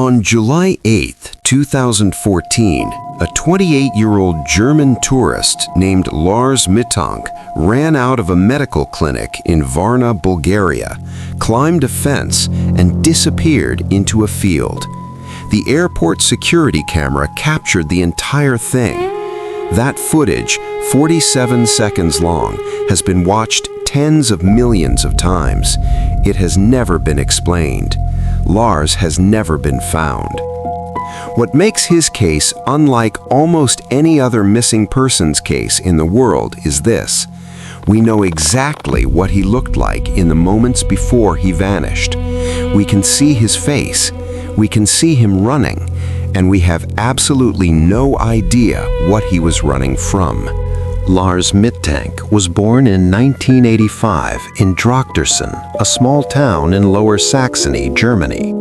On July 8, 2014, a 28-year-old German tourist named Lars Mittank ran out of a medical clinic in Varna, Bulgaria, climbed a fence, and disappeared into a field. The airport security camera captured the entire thing. That footage, 47 seconds long, has been watched tens of millions of times. It has never been explained. Lars has never been found. What makes his case unlike almost any other missing persons case in the world is this: we know exactly what he looked like in the moments before he vanished. We can see his face, we can see him running, and we have absolutely no idea what he was running from. Lars Mittank was born in 1985 in Drochtersen, a small town in Lower Saxony, Germany.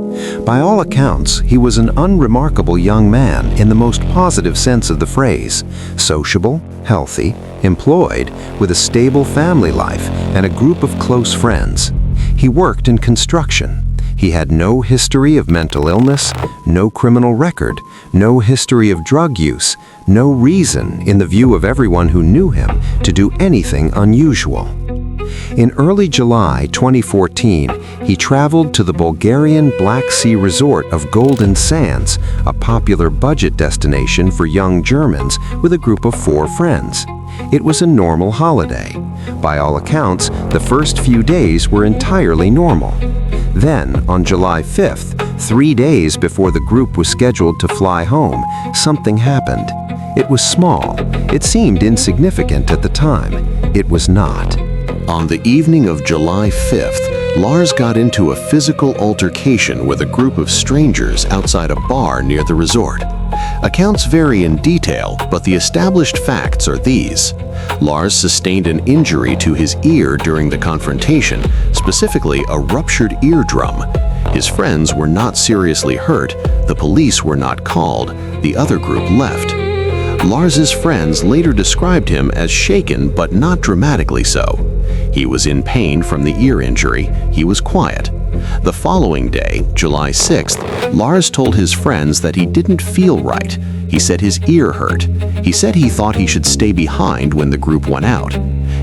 By all accounts, he was an unremarkable young man in the most positive sense of the phrase: sociable, healthy, employed, with a stable family life and a group of close friends. He worked in construction. He had no history of mental illness, no criminal record, no history of drug use, no reason, in the view of everyone who knew him, to do anything unusual. In early July 2014, he traveled to the Bulgarian Black Sea resort of Golden Sands, a popular budget destination for young Germans, with a group of 4 friends. It was a normal holiday. By all accounts, the first few days were entirely normal. Then, on July 5th, 3 days before the group was scheduled to fly home, something happened. It was small. It seemed insignificant at the time. It was not. On the evening of July 5th, Lars got into a physical altercation with a group of strangers outside a bar near the resort. Accounts vary in detail, but the established facts are these. Lars sustained an injury to his ear during the confrontation, specifically a ruptured eardrum. His friends were not seriously hurt, the police were not called, the other group left. Lars's friends later described him as shaken but not dramatically so. He was in pain from the ear injury, he was quiet. The following day, July 6th, Lars told his friends that he didn't feel right. He said his ear hurt. He said he thought he should stay behind when the group went out.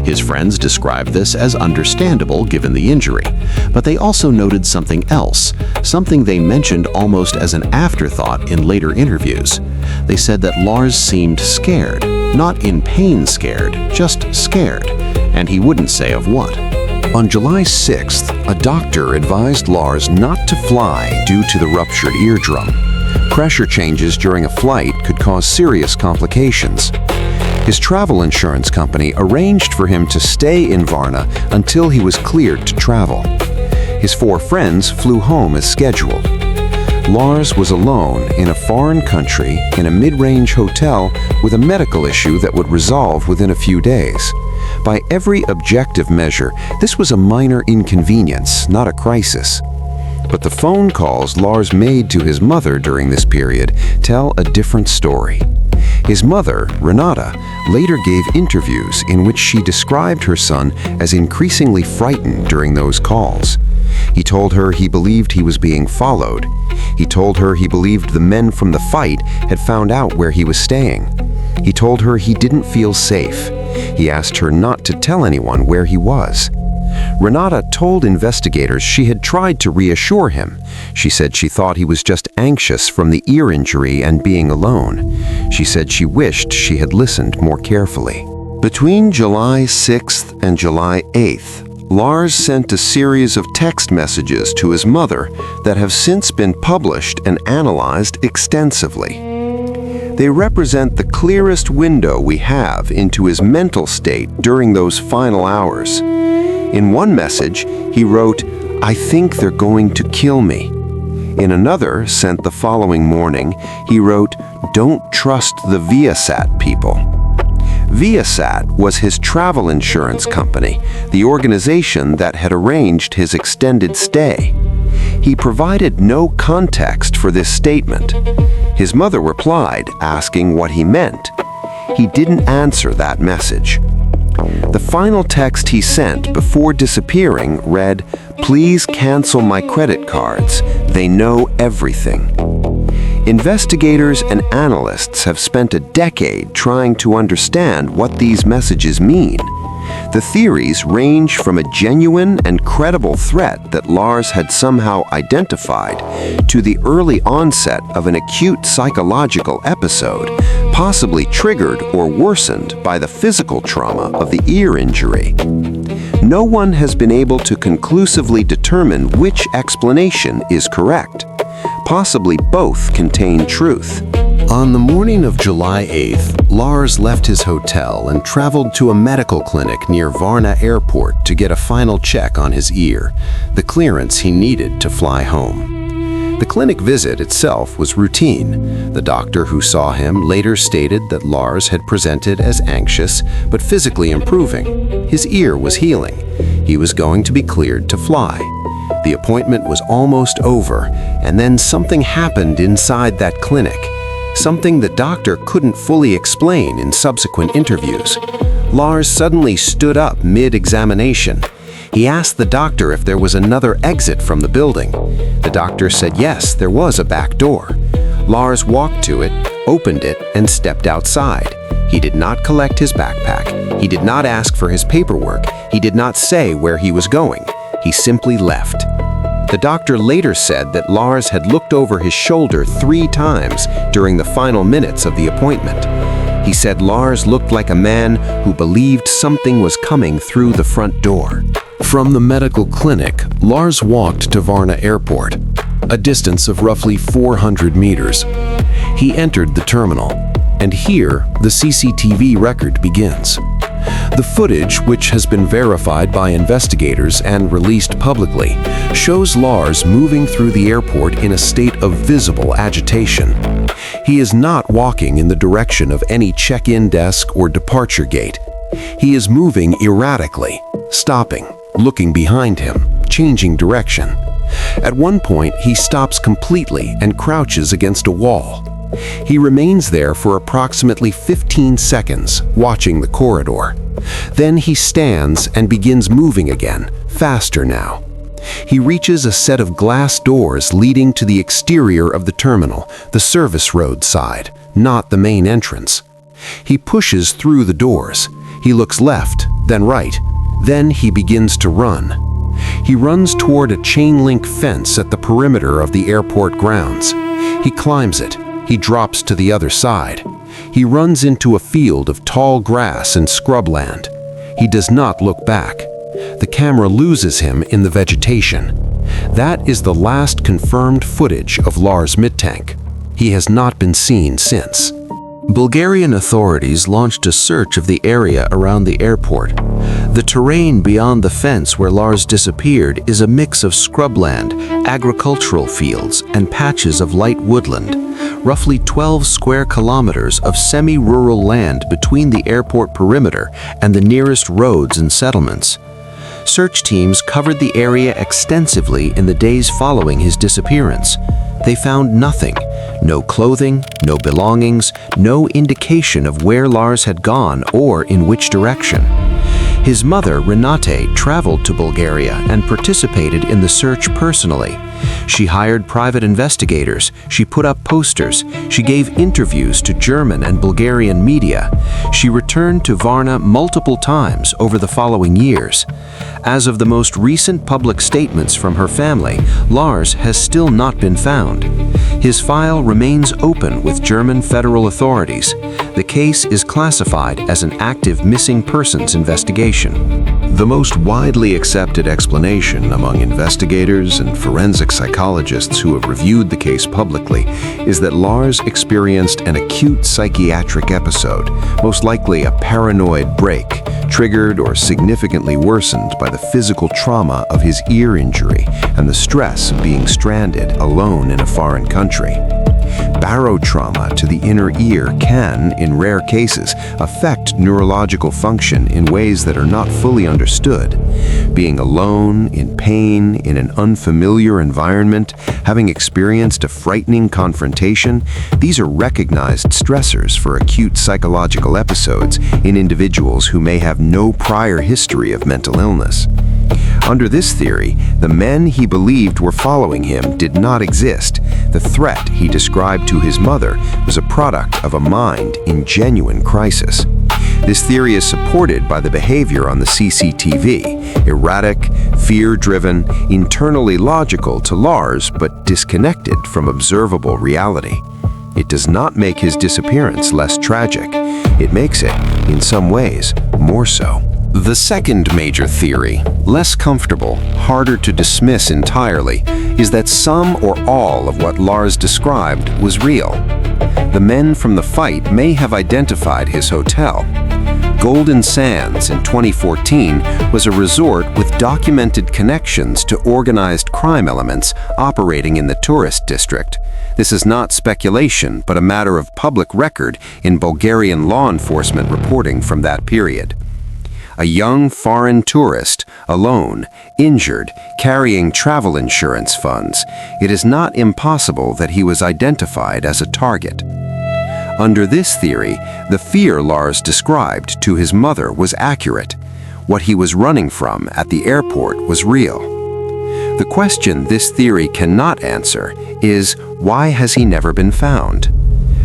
His friends described this as understandable given the injury, but they also noted something else, something they mentioned almost as an afterthought in later interviews. They said that Lars seemed scared, not in pain scared, just scared, and he wouldn't say of what. On July 6th, a doctor advised Lars not to fly due to the ruptured eardrum. Pressure changes during a flight could cause serious complications. His travel insurance company arranged for him to stay in Varna until he was cleared to travel. His 4 friends flew home as scheduled. Lars was alone in a foreign country in a mid-range hotel with a medical issue that would resolve within a few days. By every objective measure, this was a minor inconvenience, not a crisis. But the phone calls Lars made to his mother during this period tell a different story. His mother, Renata, later gave interviews in which she described her son as increasingly frightened during those calls. He told her he believed he was being followed. He told her he believed the men from the fight had found out where he was staying. He told her he didn't feel safe. He asked her not to tell anyone where he was. Renata told investigators she had tried to reassure him. She said she thought he was just anxious from the ear injury and being alone. She said she wished she had listened more carefully. Between July 6th and July 8th, Lars sent a series of text messages to his mother that have since been published and analyzed extensively. They represent the clearest window we have into his mental state during those final hours. In one message, he wrote, "I think they're going to kill me." In another, sent the following morning, he wrote, "Don't trust the Viasat people." Viasat was his travel insurance company, the organization that had arranged his extended stay. He provided no context for this statement. His mother replied, asking what he meant. He didn't answer that message. The final text he sent before disappearing read, Please cancel my credit cards. They know everything. Investigators and analysts have spent a decade trying to understand what these messages mean. The theories range from a genuine and credible threat that Lars had somehow identified to the early onset of an acute psychological episode, possibly triggered or worsened by the physical trauma of the ear injury. No one has been able to conclusively determine which explanation is correct. Possibly both contain truth. On the morning of July 8th, Lars left his hotel and traveled to a medical clinic near Varna airport to get a final check on his ear, the clearance he needed to fly home. The clinic visit itself was routine. The doctor who saw him later stated that Lars had presented as anxious but physically improving. His ear was healing. He was going to be cleared to fly. The appointment was almost over, and then something happened inside that clinic. Something the doctor couldn't fully explain in subsequent interviews. Lars suddenly stood up mid-examination. He asked the doctor if there was another exit from the building. The doctor said yes, there was a back door. Lars walked to it, opened it, and stepped outside. He did not collect his backpack. He did not ask for his paperwork. He did not say where he was going. He simply left. The doctor later said that Lars had looked over his shoulder 3 times during the final minutes of the appointment. He said Lars looked like a man who believed something was coming through the front door. From the medical clinic, Lars walked to Varna airport, a distance of roughly 400 meters. He entered the terminal, and here the CCTV record begins. The footage, which has been verified by investigators and released publicly, shows Lars moving through the airport in a state of visible agitation. He is not walking in the direction of any check-in desk or departure gate. He is moving erratically, stopping, looking behind him, changing direction. At one point, he stops completely and crouches against a wall. He remains there for approximately 15 seconds, watching the corridor. Then he stands and begins moving again, faster now. He reaches a set of glass doors leading to the exterior of the terminal, the service road side, not the main entrance. He pushes through the doors. He looks left, then right. Then he begins to run. He runs toward a chain-link fence at the perimeter of the airport grounds. He climbs it. He drops to the other side. He runs into a field of tall grass and scrubland. He does not look back. The camera loses him in the vegetation. That is the last confirmed footage of Lars Mittank. He has not been seen since. Bulgarian authorities launched a search of the area around the airport. The terrain beyond the fence where Lars disappeared is a mix of scrubland, agricultural fields, and patches of light woodland. Roughly 12 square kilometers of semi-rural land between the airport perimeter and the nearest roads and settlements. Search teams covered the area extensively in the days following his disappearance. They found nothing. No clothing, no belongings, no indication of where Lars had gone or in which direction. His mother, Renate, traveled to Bulgaria and participated in the search personally. She hired private investigators, she put up posters, she gave interviews to German and Bulgarian media. She returned to Varna multiple times over the following years. As of the most recent public statements from her family, Lars has still not been found. His file remains open with German federal authorities. The case is classified as an active missing persons investigation. The most widely accepted explanation among investigators and forensic psychologists who have reviewed the case publicly is that Lars experienced an acute psychiatric episode, most likely a paranoid break, triggered or significantly worsened by the physical trauma of his ear injury and the stress of being stranded alone in a foreign country. Barotrauma to the inner ear can, in rare cases, affect neurological function in ways that are not fully understood. Being alone, in pain, in an unfamiliar environment, having experienced a frightening confrontation, these are recognized stressors for acute psychological episodes in individuals who may have no prior history of mental illness. Under this theory, the men he believed were following him did not exist. The threat he described to his mother was a product of a mind in genuine crisis. This theory is supported by the behavior on the CCTV, erratic, fear-driven, internally logical to Lars, but disconnected from observable reality. It does not make his disappearance less tragic. It makes it, in some ways, more so. The second major theory, less comfortable, harder to dismiss entirely, is that some or all of what Lars described was real. The men from the fight may have identified his hotel. Golden Sands in 2014 was a resort with documented connections to organized crime elements operating in the tourist district. This is not speculation, but a matter of public record in Bulgarian law enforcement reporting from that period. A young foreign tourist, alone, injured, carrying travel insurance funds, it is not impossible that he was identified as a target. Under this theory, the fear Lars described to his mother was accurate. What he was running from at the airport was real. The question this theory cannot answer is, why has he never been found?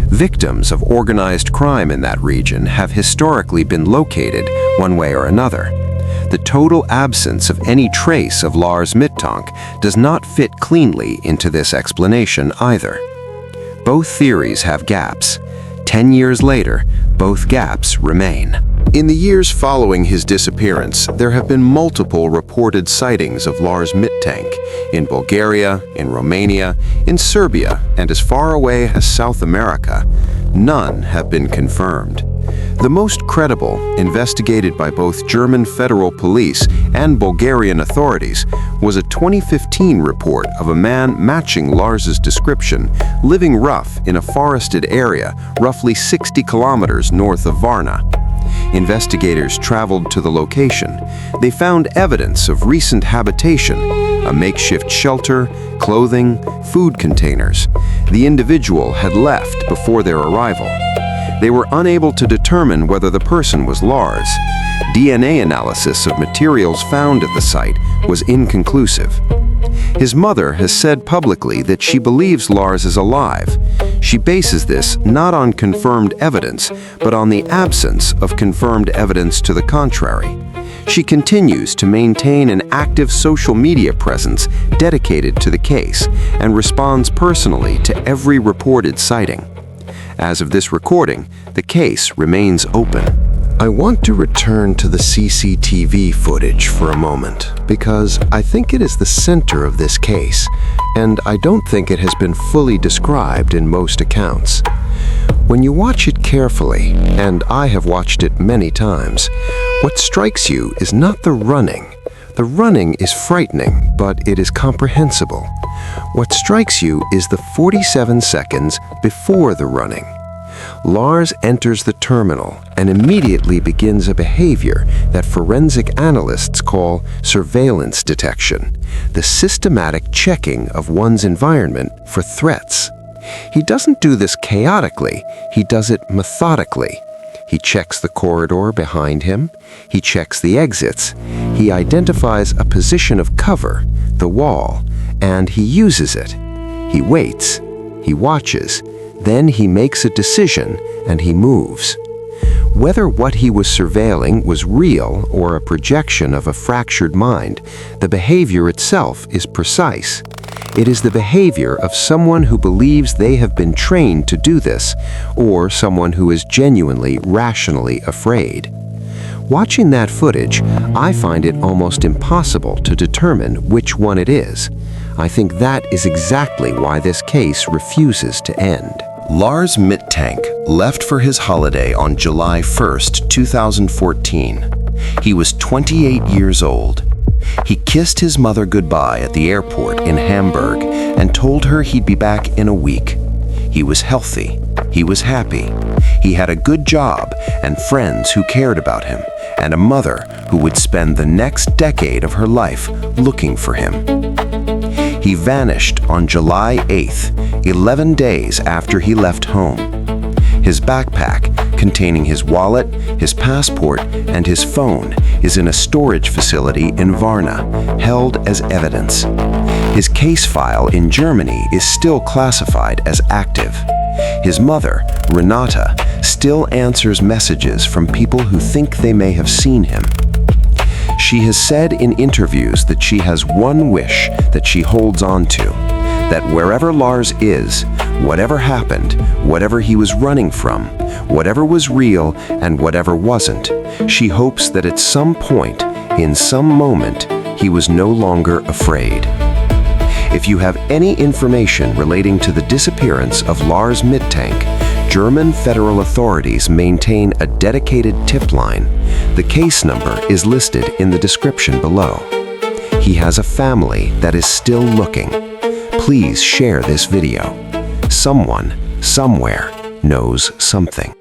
Victims of organized crime in that region have historically been located one way or another. The total absence of any trace of Lars Mittank does not fit cleanly into this explanation either. Both theories have gaps. 10 years later, both gaps remain. In the years following his disappearance, there have been multiple reported sightings of Lars Mittank in Bulgaria, in Romania, in Serbia, and as far away as South America. None have been confirmed. The most credible, investigated by both German federal police and Bulgarian authorities, was a 2015 report of a man matching Lars's description, living rough in a forested area roughly 60 kilometers north of Varna. Investigators traveled to the location. They found evidence of recent habitation, a makeshift shelter, clothing, food containers. The individual had left before their arrival. They were unable to determine whether the person was Lars. DNA analysis of materials found at the site was inconclusive. His mother has said publicly that she believes Lars is alive. She bases this not on confirmed evidence, but on the absence of confirmed evidence to the contrary. She continues to maintain an active social media presence dedicated to the case and responds personally to every reported sighting. As of this recording, the case remains open. I want to return to the CCTV footage for a moment, because I think it is the center of this case, and I don't think it has been fully described in most accounts. When you watch it carefully, and I have watched it many times, what strikes you is not the running. The running is frightening, but it is comprehensible. What strikes you is the 47 seconds before the running. Lars enters the terminal and immediately begins a behavior that forensic analysts call surveillance detection, the systematic checking of one's environment for threats. He doesn't do this chaotically, he does it methodically. He checks the corridor behind him, he checks the exits, he identifies a position of cover, the wall, and he uses it. He waits, he watches, then he makes a decision and he moves. Whether what he was surveilling was real or a projection of a fractured mind, the behavior itself is precise. It is the behavior of someone who believes they have been trained to do this, or someone who is genuinely, rationally afraid. Watching that footage, I find it almost impossible to determine which one it is. I think that is exactly why this case refuses to end. Lars Mittank left for his holiday on July 1st, 2014. He was 28 years old. He kissed his mother goodbye at the airport in Hamburg and told her he'd be back in a week. He was healthy. He was happy. He had a good job and friends who cared about him, and a mother who would spend the next decade of her life looking for him. He vanished on July 8th, 11 days after he left home. His backpack containing his wallet, his passport, and his phone, is in a storage facility in Varna, held as evidence. His case file in Germany is still classified as active. His mother, Renata, still answers messages from people who think they may have seen him. She has said in interviews that she has one wish that she holds on to, that wherever Lars is, whatever happened, whatever he was running from, whatever was real and whatever wasn't, she hopes that at some point, in some moment, he was no longer afraid. If you have any information relating to the disappearance of Lars Mittank, German federal authorities maintain a dedicated tip line. The case number is listed in the description below. He has a family that is still looking. Please share this video. Someone, somewhere, knows something.